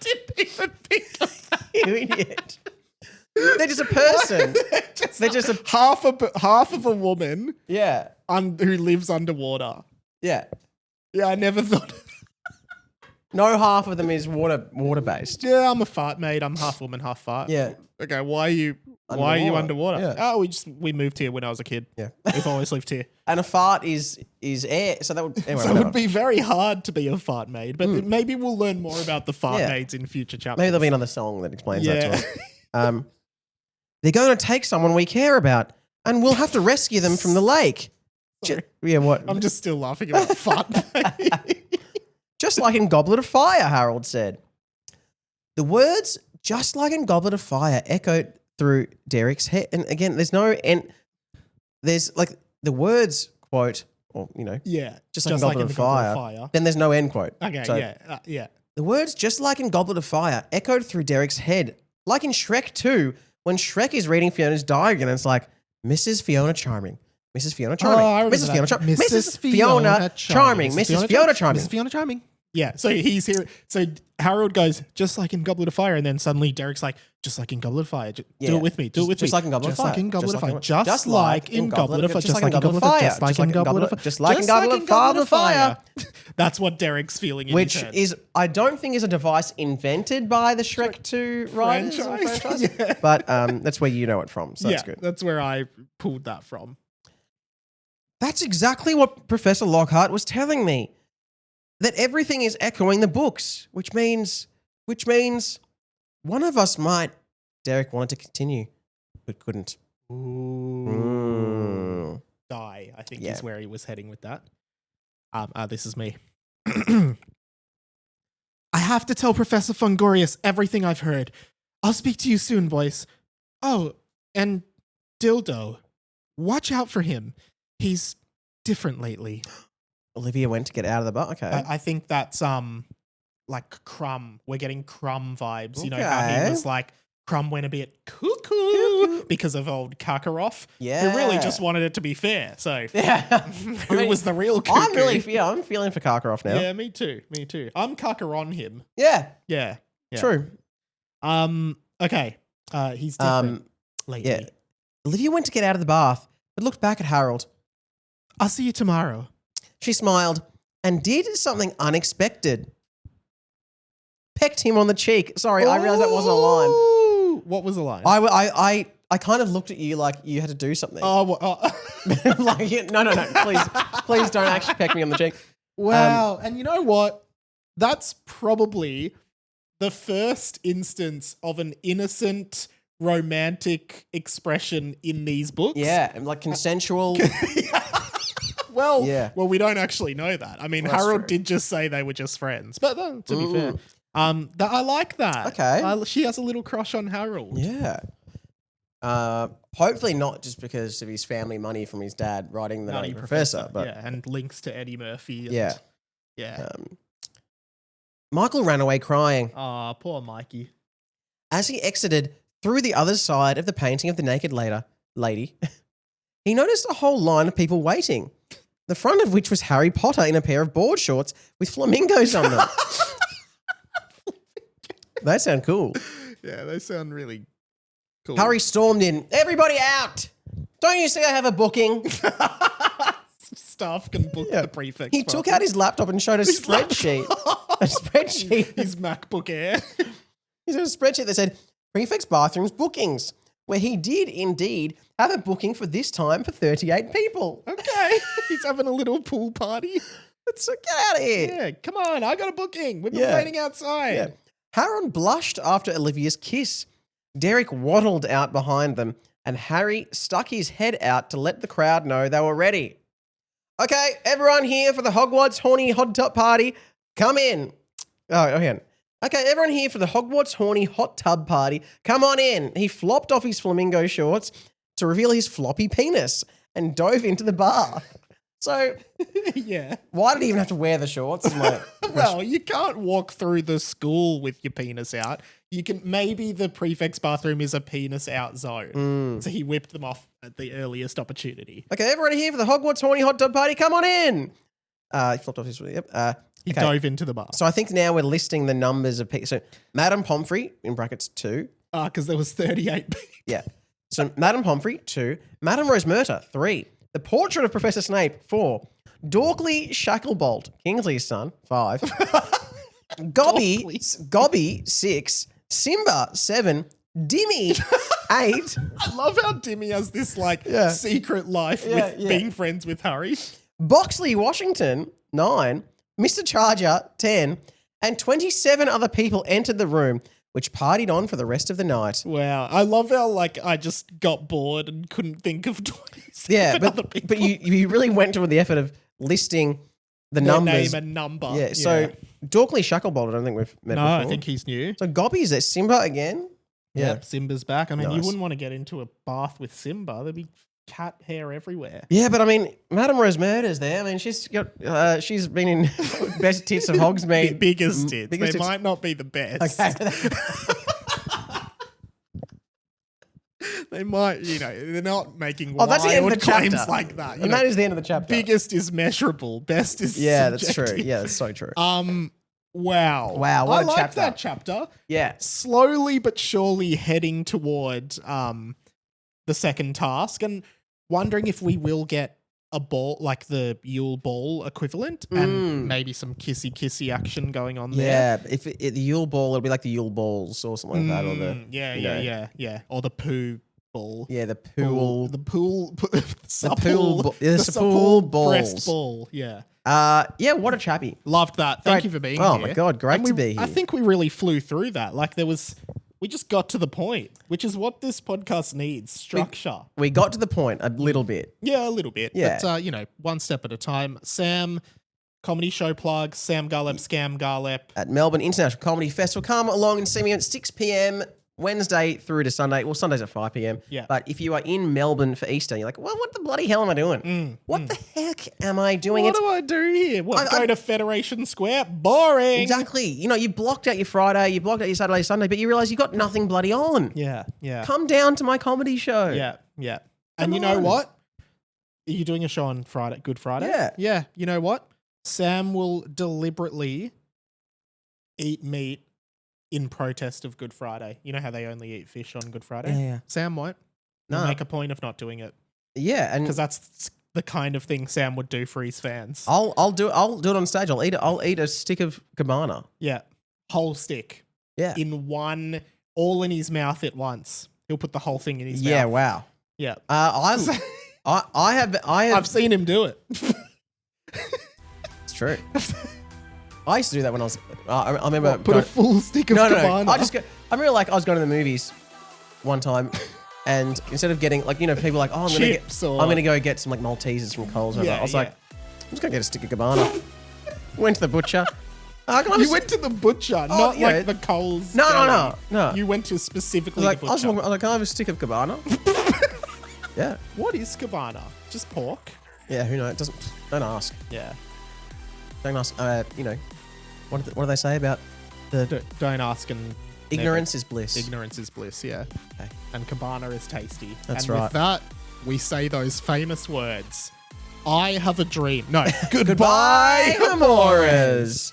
Didn't even think of that. You idiot. They're just a person. They're just a half of a woman. Yeah. Who lives underwater. Yeah. Yeah, I never thought. No half of them is water based. Yeah, I'm a fart maid. I'm half woman, half fart. Yeah. Okay, why are you underwater? Yeah. Oh, we moved here when I was a kid. Yeah. We've always lived here. And a fart is air, so that would anyway, so it would be very hard to be a fart maid, but maybe we'll learn more about the fart maids in future chapters. Maybe there'll be another song that explains that to us. They're going to take someone we care about, and we'll have to rescue them from the lake. What? I'm just still laughing about fart maid. Just like in Goblet of Fire, Harold said. The words, just like in Goblet of Fire, echoed through Derrick's head. And again, there's no end. There's like the words, quote, or, just like in Goblet of Fire. Then there's no end quote. Okay, so, yeah. The words, just like in Goblet of Fire, echoed through Derrick's head. Like in Shrek 2, when Shrek is reading Fiona's diary and it's like, Mrs. Fiona Charming. Mrs. Fiona Charming. I remember Mrs. that. Fiona Charming. Mrs. Fiona Charming. Mrs. Fiona Charming. Mrs. Fiona Charming. Yeah, so he's here. So Harold goes, just like in Goblet of Fire. And then suddenly Derrick's like, just like in Goblet of Fire. Do it with me. Do it with me. Just like in Goblet of Fire. Just like in Goblet of Fire. Just like in Goblet of Fire. Just like in Goblet of Fire. Just like in Goblet of Fire. Just like in Goblet of Fire. That's what Derrick's feeling in Which his head. is, I don't think is a device invented by the Shrek 2 writers. Franchise. Yeah. But that's where you know it from. So that's good. That's where I pulled that from. That's exactly what Professor Lockhart was telling me. That everything is echoing the books, which means one of us might. Derrick wanted to continue, but couldn't. Ooh. Die, I think is where he was heading with that. This is me. I have to tell Professor Fungorius everything I've heard. I'll speak to you soon, boys. Oh, and Dildo. Watch out for him. He's different lately. Olivia went to get out of the bar. Okay. I think that's like Crumb. We're getting Crumb vibes. You know how he was like, Crumb went a bit cuckoo because of old Karkaroff. Yeah. Who really just wanted it to be fair. So Yeah. who was the real cuckoo? I'm feeling for Karkaroff now. Yeah, me too. I'm Karkar on him. Yeah. Yeah. True. Okay. He's different lately. Yeah. Olivia went to get out of the bath, but looked back at Harold. I'll see you tomorrow. She smiled and did something unexpected. Pecked him on the cheek. Sorry, I realized that wasn't a line. What was the line? I kind of looked at you like you had to do something. Like, no. Please don't actually peck me on the cheek. Wow. And you know what? That's probably the first instance of an innocent romantic expression in these books. Yeah, and like consensual. Well, we don't actually know that. I mean, Well, Harold true. did just say they were just friends, but to be fair, I like that. Okay. She has a little crush on Harold. Yeah. Hopefully not just because of his family money from his dad writing the Nutty Professor, but and links to Eddie Murphy. And, yeah. Michael ran away crying. Oh, poor Mikey. As he exited through the other side of the painting of the naked lady, he noticed a whole line of people waiting, the front of which was Harry Potter in a pair of board shorts with flamingos on them. They sound cool. Yeah, they sound really cool. Harry stormed in. Everybody out! Don't you see I have a booking? Staff can book the prefect. He took out his laptop and showed a spreadsheet. A spreadsheet. His MacBook Air. He showed a spreadsheet that said, Prefect's bathrooms bookings, where he did indeed have a booking for this time for 38 people. Okay. He's having a little pool party. So get out of here. Yeah, come on. I got a booking. We've been waiting outside. Yeah. Harold blushed after Olivia's kiss. Derrick waddled out behind them, and Harry stuck his head out to let the crowd know they were ready. Okay, everyone here for the Hogwarts horny hot tub party, come in. Hang on. Okay, everyone here for the Hogwarts horny hot tub party, come on in. He flopped off his flamingo shorts to reveal his floppy penis and dove into the bath. So, yeah. Why did he even have to wear the shorts? Well, you can't walk through the school with your penis out. You can, maybe the prefect's bathroom is a penis out zone. So he whipped them off at the earliest opportunity. Okay, everyone here for the Hogwarts horny hot tub party, come on in. He flopped off his, He dove into the bath. So I think now we're listing the numbers of people. So Madame Pomfrey, in brackets 2. Because there was 38 people. Yeah. So Madame Pomfrey, 2. Madame Rosemerta, 3. The Portrait of Professor Snape, 4. Dorkley Shacklebolt, Kingsley's son, 5. Gobby, 6. Simba, 7. Dimmy, 8. I love how Dimmy has this secret life with being friends with Harry. Boxley Washington, 9. Mr. Charger, 10. And 27 other people entered the room, which partied on for the rest of the night. Wow. I love how I just got bored and couldn't think of 27 other people. But you really went to the effort of listing the Their numbers. name and number. Yeah, so Dorkley Shacklebolt, I don't think we've met before. I think he's new. So Gobby's there. Simba again? Yeah, Simba's back. I mean, you Nice. wouldn't want to get into a bath with Simba. There'd be cat hair everywhere. Yeah, but I mean, Madame Rosemerta's there. I mean, she's been in Best Tits of Hogsmeade. Biggest tits. Biggest They tits. might not be the best. Okay. They might, they're not making Oh, that's the end of the claims chapter. like that. And that is the end of the chapter. Biggest is measurable, best is Yeah, that's subjective. true. Yeah, that's so true. Wow. Wow, what I a like chapter. that chapter. Yeah. Slowly but surely heading toward the second task and wondering if we will get a ball, like the Yule Ball equivalent, and maybe some kissy action going on there. Yeah, if the Yule Ball, it'll be like the Yule Balls or something like that, or the Yeah. Or the poo ball. yeah the pool, The pool. The pool, the pool balls. breast ball. Yeah. yeah. What a chappy! Loved that. Thank Great. you for being Oh here. my God, great And to be here. I think we really flew through that. Like we just got to the point, which is what this podcast needs, structure. We got to the point a little bit. Yeah, a little bit. Yeah. But, one step at a time. Sam, comedy show plug, Sam Garlep, Scam Garlep. At Melbourne International Comedy Festival. Come along and see me at 6 p.m. Wednesday through to Sunday. Well, Sunday's at 5 p.m. Yeah. But if you are in Melbourne for Easter, you're like, well, what the bloody hell am I doing? What the heck am I doing? What do I do here? Go to Federation Square? Boring. Exactly. You blocked out your Friday, you blocked out your Saturday, Sunday, but you realize you got nothing bloody on. Yeah, yeah. Come down to my comedy show. Yeah, yeah. And you know on. what? Are you doing a show on Friday? Good Friday? Yeah. Yeah. You know what? Sam will deliberately eat meat in protest of Good Friday. You know how they only eat fish on Good Friday? Yeah. Sam won't. No. Make a point of not doing it. Yeah, and Because that's the kind of thing Sam would do for his fans. I'll do it on stage. I'll eat a stick of cabana. Yeah. Whole stick. Yeah. In one, all in his mouth at once. He'll put the whole thing in his Yeah, mouth. wow. Yeah. I have I've seen him do it. It's true. I used to do that when I was. I remember. Put a full stick of cabana. I remember I was going to the movies one time, and instead of getting people like, oh, I'm gonna go get some Maltesers from Coles. Yeah, I was like, I'm just gonna get a stick of cabana. Went to the butcher. You went to the butcher, not like the Coles. No. You went to specifically I was the like, butcher. can I have a stick of cabana? Yeah. What is cabana? Just pork? Yeah. Who knows? Don't ask. Yeah. Don't ask. What do they say about the Don't ask and ignorance is bliss? Ignorance is bliss, yeah. Okay. And cabana is tasty. That's and right. with that, we say those famous words. I have a dream. No. Goodbye, Goodbye, Amoras.